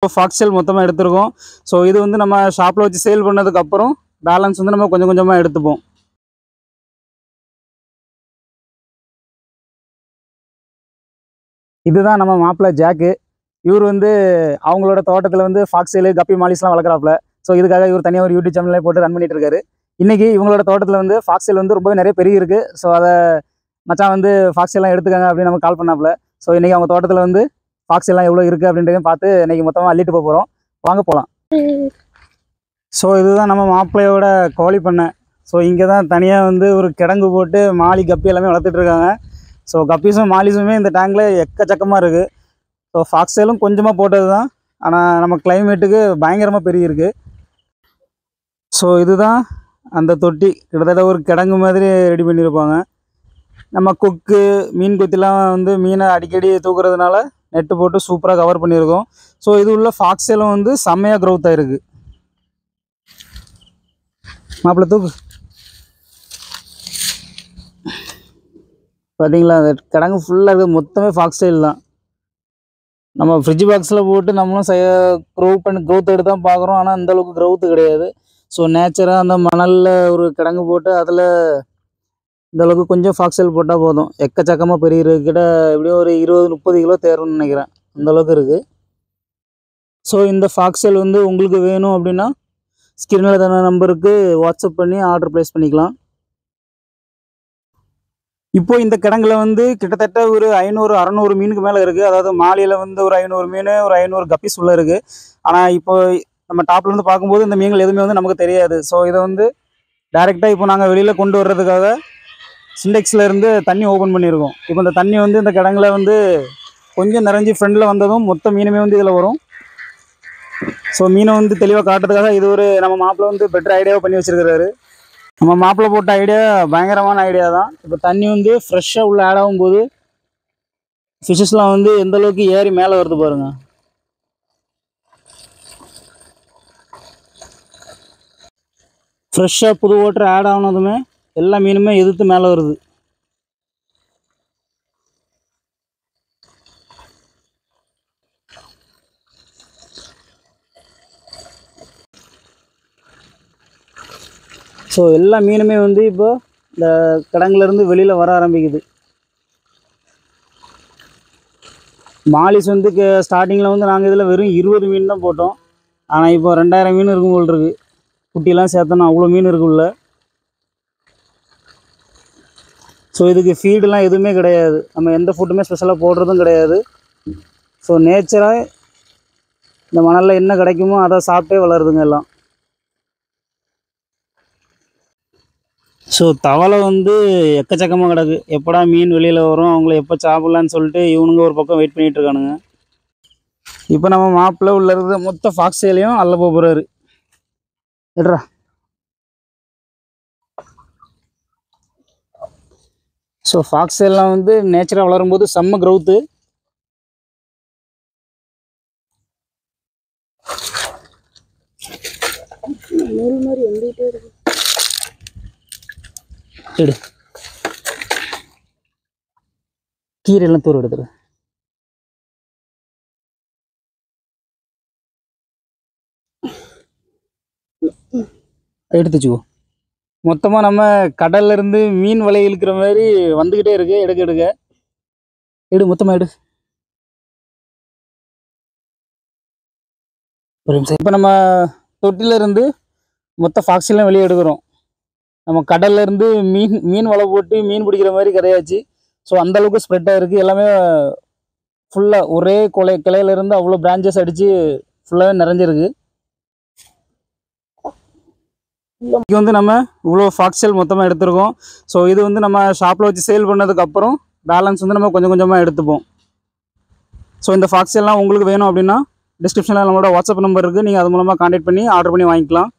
ஃபாக்ஸெல் மொத்தமாக எடுத்துருக்கோம். ஸோ இது வந்து நம்ம ஷாப்பில் வச்சு சேல் பண்ணதுக்கப்புறம் பேலன்ஸ் வந்து நம்ம கொஞ்சம் கொஞ்சமாக எடுத்துப்போம். இதுதான் நம்ம மாப்பிள்ளை ஜாக்கு. இவர் வந்து அவங்களோட தோட்டத்தில் வந்து ஃபாக்ஸெல், கப்பி, மாலிஸ்லாம் வளர்க்குறாப்புல. ஸோ இதுக்காக இவர் தனியாக ஒரு யூடியூப் சேனலே போட்டு ரன் பண்ணிட்டு இருக்காரு. இன்றைக்கி இவங்களோட தோட்டத்தில் வந்து ஃபாக்ஸெல் வந்து ரொம்பவே நிறைய பெரிய இருக்குது. ஸோ அதை மச்சான் வந்து ஃபாக்ஸெல்லாம் எடுத்துக்காங்க அப்படின்னு நம்ம கால் பண்ணாப்புல. ஸோ இன்றைக்கி அவங்க தோட்டத்தில் வந்து ஃபாக்ஸெல்லாம் எவ்வளோ இருக்குது அப்படின்றதையும் பார்த்து இன்றைக்கி மொத்தமாக அள்ளிட்டு போகிறோம். வாங்க போகலாம். ஸோ இதுதான் நம்ம மாப்பிள்ளையோட கோழி பண்ணை. ஸோ இங்கே தான் தனியாக வந்து ஒரு கிடங்கு போட்டு மாலி, கப்பி எல்லாமே வளர்த்துட்ருக்காங்க. ஸோ கப்பீஸும் மாலிஸுமே இந்த டேங்கில் எக்கச்சக்கமாக இருக்குது. ஸோ ஃபாக்ஸெலும் கொஞ்சமாக போட்டது தான், ஆனால் நம்ம கிளைமேட்டுக்கு பயங்கரமாக பெரிய இருக்குது. ஸோ இதுதான் அந்த தொட்டி. கிட்டத்தட்ட ஒரு கிடங்கு மாதிரி ரெடி பண்ணியிருப்பாங்க. நம்ம கொக்கு, மீன் கொத்திலாம் வந்து மீனை அடிக்கடி தூக்குறதுனால நெட்டு போட்டு சூப்பராக கவர் பண்ணியிருக்கோம். ஸோ இது உள்ள ஃபாக்ஸெலும் வந்து செம்மையாக க்ரோத் ஆகிருக்கு. மாப்பிள்ளை தூக்கு. பார்த்தீங்களா, அந்த கிடங்கு ஃபுல்லாக இருக்குது. மொத்தமே ஃபாக்ஸெல் தான். நம்ம ஃப்ரிட்ஜ் பாக்ஸில் போட்டு நம்மளும் க்ரோத் எடுத்து தான் பார்க்குறோம். ஆனால் அந்தளவுக்கு க்ரோத்து கிடையாது. ஸோ நேச்சராக அந்த மணலில் ஒரு கிடங்கு போட்டு அதில் இந்தளவுக்கு கொஞ்சம் ஃபாக்ஸெல் போட்டால் போதும். எக்கச்சக்கமாக பெரிய கிட்ட எப்படியும் ஒரு 20-30 கிலோ தேரும்னு நினைக்கிறேன். அந்தளவுக்கு இருக்குது. ஸோ இந்த ஃபாக்ஸெல் வந்து உங்களுக்கு வேணும் அப்படின்னா ஸ்க்ரீனில் தர நம்பருக்கு வாட்ஸ்அப் பண்ணி ஆர்டர் ப்ளேஸ் பண்ணிக்கலாம். இப்போது இந்த கிடங்குல வந்து கிட்டத்தட்ட ஒரு 500-600 மீனுக்கு மேலே இருக்குது. அதாவது மாலியில் வந்து ஒரு 500 மீன், ஒரு 500 கப்பீஸ் உள்ள இருக்குது. ஆனால் இப்போ நம்ம டாப்லேருந்து பார்க்கும்போது இந்த மீன்கள் எதுவுமே வந்து நமக்கு தெரியாது. ஸோ இதை வந்து டைரெக்டாக இப்போ நாங்கள் வெளியில் கொண்டு வர்றதுக்காக சிண்டெக்ஸில் இருந்து தண்ணி ஓப்பன் பண்ணியிருக்கோம். இப்போ இந்த தண்ணி வந்து இந்த கிடங்குல வந்து கொஞ்சம் நிறைஞ்சி ஃப்ரெண்டில் வந்ததும் மொத்த மீனுமே வந்து இதில் வரும். ஸோ மீனை வந்து தெளிவாக காட்டுறதுக்காக இது ஒரு நம்ம மாப்பிள்ளை வந்து பெட்டர் ஐடியாவை பண்ணி வச்சுருக்கிறாரு. நம்ம மாப்பிள்ளை போட்ட ஐடியா பயங்கரமான ஐடியா தான். இப்போ தண்ணி வந்து ஃப்ரெஷ்ஷாக உள்ள ஆட் ஆகும்போது ஃபிஷ்ஷஸ்லாம் வந்து எந்தளவுக்கு ஏறி மேலே வருது பாருங்கள். ஃப்ரெஷ்ஷாக புது வாட்டர் ஆட் ஆனதுமே எல்லா மீனுமே எதிர்த்து மேலே வருது. ஸோ எல்லா மீனுமே வந்து இப்போ இந்த கிடங்குலேருந்து வெளியில் வர ஆரம்பிக்குது. மாலிஸ் வந்து ஸ்டார்டிங்கில் வந்து நாங்கள் இதில் வெறும் 20 மீன் தான் போட்டோம். ஆனால் இப்போ 2000 மீன் இருக்கும் போல் இருக்குது. குட்டிலாம் சேர்த்தோன்னா அவ்வளோ மீன் இருக்குள்ள. ஸோ இதுக்கு ஃபீடெலாம் எதுவுமே கிடையாது. நம்ம எந்த ஃபுட்டுமே ஸ்பெஷலாக போடுறதும் கிடையாது. ஸோ நேச்சராக இந்த மணலில் என்ன கிடைக்குமோ அதை சாப்பிட்டே வளருதுங்க எல்லாம். ஸோ தவளை வந்து எக்கச்சக்கமாக கிடக்கு. எப்படா மீன் வெளியில் வரும், அவங்கள எப்போ சாப்பிட்லான்னு சொல்லிட்டு இவனுங்க ஒரு பக்கம் வெயிட் பண்ணிகிட்டு இருக்கானுங்க. இப்போ நம்ம மாப்பிள்ளை உள்ள இருக்கிற மொத்த ஃபாக்ஸெலையும் அள்ள போகிறாரு. எடுறா. ஸோ ஃபாக்ஸெல்லாம் வந்து நேச்சராக வளரும்போது செம்ம க்ரௌத்து. எடு, கீரையெல்லாம் தூர எடுத்துரு. எடுத்துச்சுக்கோ. மொத்தமாக நம்ம கடல்லேருந்து மீன் வலை இழுக்கிற மாதிரி வந்துக்கிட்டே இருக்கு. எடுக்க எடு, மொத்தமாக எடு. ஒரு நிமிஷம். இப்போ நம்ம தொட்டிலேருந்து மொத்த ஃபாக்ஸெல்லாம் வெளியே எடுக்கிறோம். நம்ம கடல்லேருந்து மீன் வலை போட்டு மீன் பிடிக்கிற மாதிரி கிடையாச்சு. ஸோ அந்தளவுக்கு ஸ்ப்ரெட்டாக இருக்குது. எல்லாமே ஃபுல்லாக ஒரே கிளையிலேருந்து அவ்வளோ பிரான்ச்சஸ் அடித்து ஃபுல்லாகவே நிறைஞ்சிருக்கு. இன்றைக்கி வந்து நம்ம இவ்வளோ ஃபாக்ஸெல் மொத்தமாக எடுத்துருக்கோம். ஸோ இது வந்து நம்ம ஷாப்பில் வச்சு சேல் பண்ணதுக்கப்புறம் பேலன்ஸ் வந்து நம்ம கொஞ்சம் கொஞ்சமாக எடுத்துப்போம். ஸோ இந்த ஃபாக்ஸெல்லாம் உங்களுக்கு வேணும் அப்படின்னா டிஸ்கிரிப்ஷனில் நம்மளோட வாட்ஸ்அப் நம்பர் இருக்குது. நீங்கள் அது மூலமாக கான்டாக்ட் பண்ணி ஆர்டர் பண்ணி வாங்கிக்கலாம்.